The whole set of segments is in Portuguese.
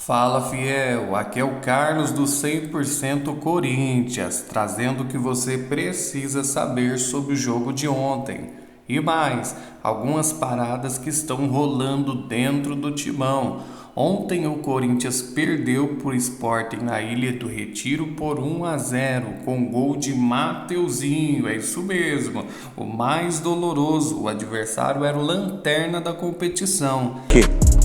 Fala, fiel, aqui é o Carlos do 100% Corinthians, trazendo o que você precisa saber sobre o jogo de ontem. E mais, algumas paradas que estão rolando dentro do timão. Ontem o Corinthians perdeu para o Sporting na Ilha do Retiro por 1-0, com gol de Mateuzinho, é isso mesmo. O mais doloroso, o adversário era o lanterna da competição.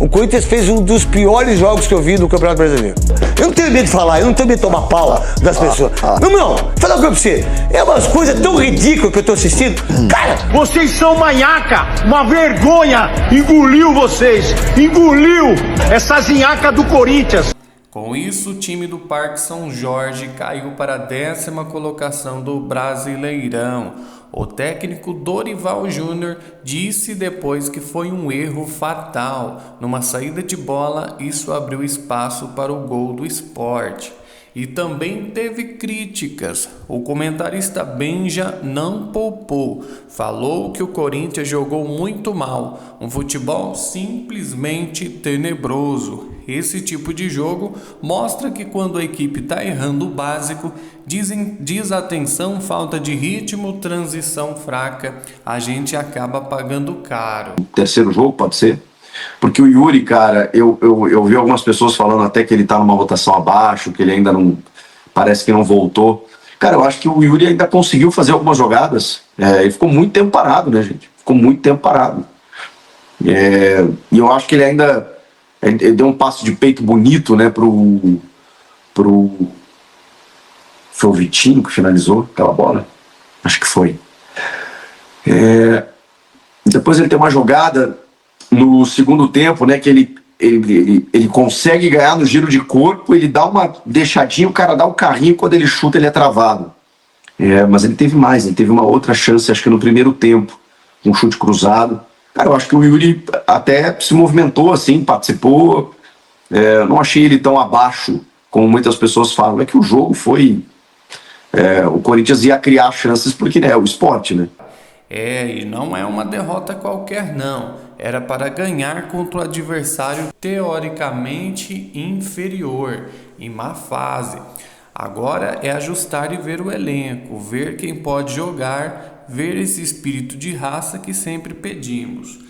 O Corinthians fez um dos piores jogos que eu vi no Campeonato Brasileiro. Eu não tenho medo de falar, eu não tenho medo de tomar pau das pessoas. Não, fala uma coisa pra você. É umas coisas tão ridículas que eu tô assistindo. Cara, vocês são manhaca, uma vergonha. Engoliu vocês, engoliu essa zinhaca do Corinthians. Com isso, o time do Parque São Jorge caiu para a 10ª colocação do Brasileirão. O técnico Dorival Júnior disse depois que foi um erro fatal. Numa saída de bola, isso abriu espaço para o gol do Sport. E também teve críticas. O comentarista Benja não poupou. Falou que o Corinthians jogou muito mal. Um futebol simplesmente tenebroso. Esse tipo de jogo mostra que quando a equipe está errando o básico, desatenção, falta de ritmo, transição fraca, a gente acaba pagando caro. Terceiro jogo, pode ser? Porque o Yuri, cara, eu vi algumas pessoas falando até que ele tá numa rotação abaixo, que ele ainda não... parece que não voltou. Cara, eu acho que o Yuri ainda conseguiu fazer algumas jogadas. Ele ficou muito tempo parado, né, gente? Ficou muito tempo parado. E eu acho que ele ainda... Ele deu um passo de peito bonito, né, pro... Foi o Vitinho que finalizou aquela bola? Acho que foi. Depois ele tem uma jogada no segundo tempo, né, que ele consegue ganhar no giro de corpo, ele dá uma deixadinha, o cara dá um carrinho, quando ele chuta ele é travado. Mas ele teve mais, ele teve uma outra chance, acho que no primeiro tempo, um chute cruzado. Cara, eu acho que o Yuri até se movimentou assim, participou. Não achei ele tão abaixo como muitas pessoas falam. É que o jogo foi... o Corinthians ia criar chances porque, né, é o Sport, né? E não é uma derrota qualquer não. Era para ganhar contra o adversário teoricamente inferior, em má fase. Agora é ajustar e ver o elenco, ver quem pode jogar, ver esse espírito de raça que sempre pedimos.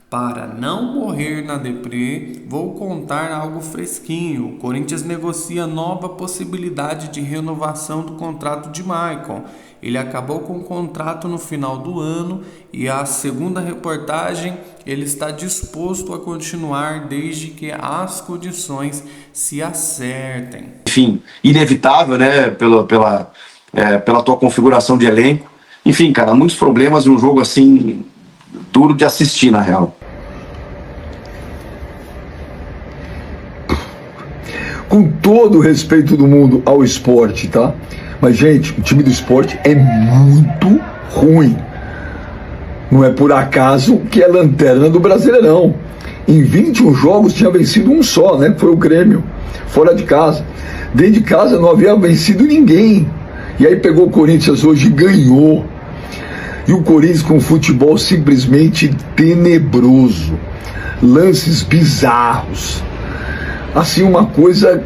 Para não morrer na deprê, vou contar algo fresquinho. O Corinthians negocia nova possibilidade de renovação do contrato de Maicon. Ele acabou com o contrato no final do ano e a segunda reportagem, ele está disposto a continuar desde que as condições se acertem. Enfim, inevitável, né, pela tua configuração de elenco. Enfim, cara, muitos problemas em um jogo assim, duro de assistir, na real. Com todo o respeito do mundo ao esporte, tá? Mas, gente, o time do esporte é muito ruim. Não é por acaso que é lanterna do Brasileirão. Em 21 jogos tinha vencido um só, né? Foi o Grêmio, fora de casa. Dentro de casa não havia vencido ninguém. E aí pegou o Corinthians hoje e ganhou. E o Corinthians com futebol simplesmente tenebroso. Lances bizarros. Assim, uma coisa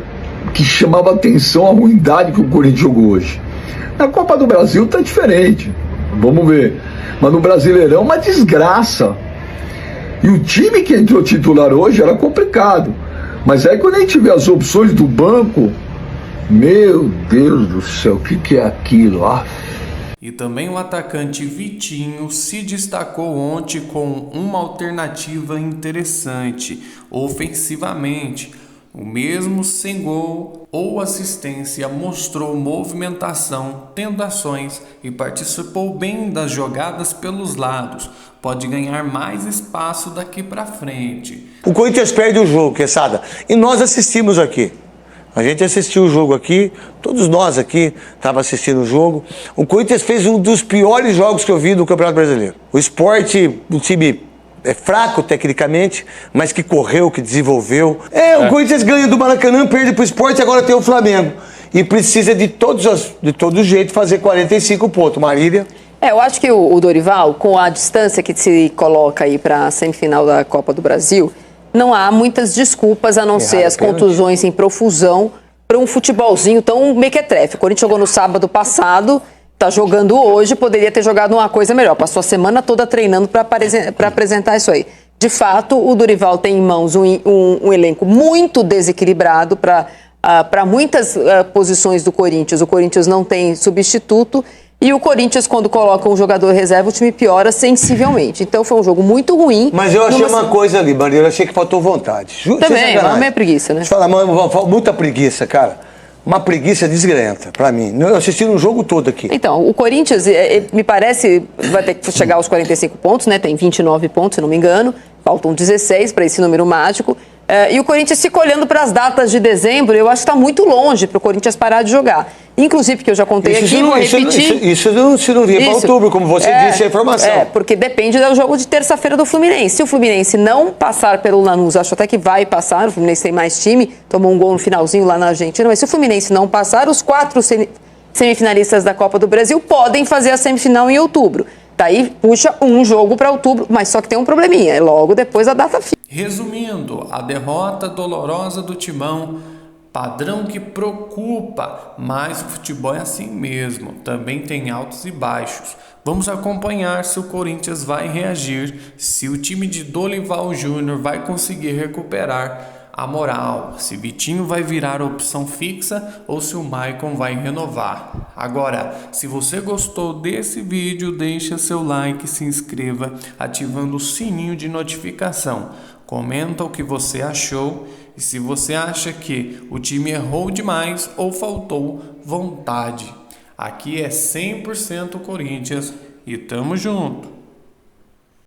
que chamava atenção, a ruindade que o Corinthians jogou hoje. Na Copa do Brasil tá diferente, vamos ver. Mas no Brasileirão, uma desgraça. E o time que entrou titular hoje era complicado. Mas aí quando a gente vê as opções do banco, meu Deus do céu, o que é aquilo? E também o atacante Vitinho se destacou ontem com uma alternativa interessante, ofensivamente. O mesmo sem gol ou assistência mostrou movimentação, tendo ações e participou bem das jogadas pelos lados. Pode ganhar mais espaço daqui para frente. o Corinthians perde o jogo, Quesada, e nós assistimos aqui. A gente assistiu o jogo aqui, todos nós aqui estávamos assistindo o jogo. O Corinthians fez um dos piores jogos que eu vi no Campeonato Brasileiro. O Sport, um time fraco tecnicamente, mas que correu, que desenvolveu. O Corinthians ganha do Maracanã, perde pro Sport, agora tem o Flamengo. E precisa de todo jeito fazer 45 pontos. Marília? Eu acho que o Dorival, com a distância que se coloca aí para a semifinal da Copa do Brasil, não há muitas desculpas a não ser as contusões em profusão para um futebolzinho tão mequetrefe. O Corinthians jogou no sábado passado, está jogando hoje, poderia ter jogado uma coisa melhor. Passou a semana toda treinando para apresentar isso aí. De fato, o Dorival tem em mãos um elenco muito desequilibrado para muitas posições do Corinthians. O Corinthians não tem substituto e o Corinthians, quando coloca um jogador reserva, o time piora sensivelmente. Então foi um jogo muito ruim. Mas eu achei uma coisa ali, Bandeira, eu achei que faltou vontade. Também, é meio preguiça, né? Deixa eu falar, muita preguiça, cara. Uma preguiça desgrenta, pra mim. Eu assisti o jogo todo aqui. Então, o Corinthians, me parece, vai ter que chegar aos 45 pontos, né? Tem 29 pontos, se não me engano. Faltam 16 para esse número mágico. E o Corinthians fica olhando para as datas de dezembro, eu acho que está muito longe para o Corinthians parar de jogar. Inclusive, que eu já contei aqui, vou repetir. Isso não vir para outubro, como você disse a informação. Porque depende do jogo de terça-feira do Fluminense. Se o Fluminense não passar pelo Lanús, acho até que vai passar, o Fluminense tem mais time, tomou um gol no finalzinho lá na Argentina, mas se o Fluminense não passar, os 4 semifinalistas da Copa do Brasil podem fazer a semifinal em outubro. Daí puxa um jogo para outubro, mas só que tem um probleminha, é logo depois da data FIFA. Resumindo, a derrota dolorosa do Timão, padrão que preocupa, mas o futebol é assim mesmo, também tem altos e baixos. Vamos acompanhar se o Corinthians vai reagir, se o time de Dorival Júnior vai conseguir recuperar a moral, se Vitinho vai virar opção fixa ou se o Maicon vai renovar. Agora, se você gostou desse vídeo, deixa seu like, se inscreva, ativando o sininho de notificação. Comenta o que você achou e se você acha que o time errou demais ou faltou vontade. Aqui é 100% Corinthians e tamo junto!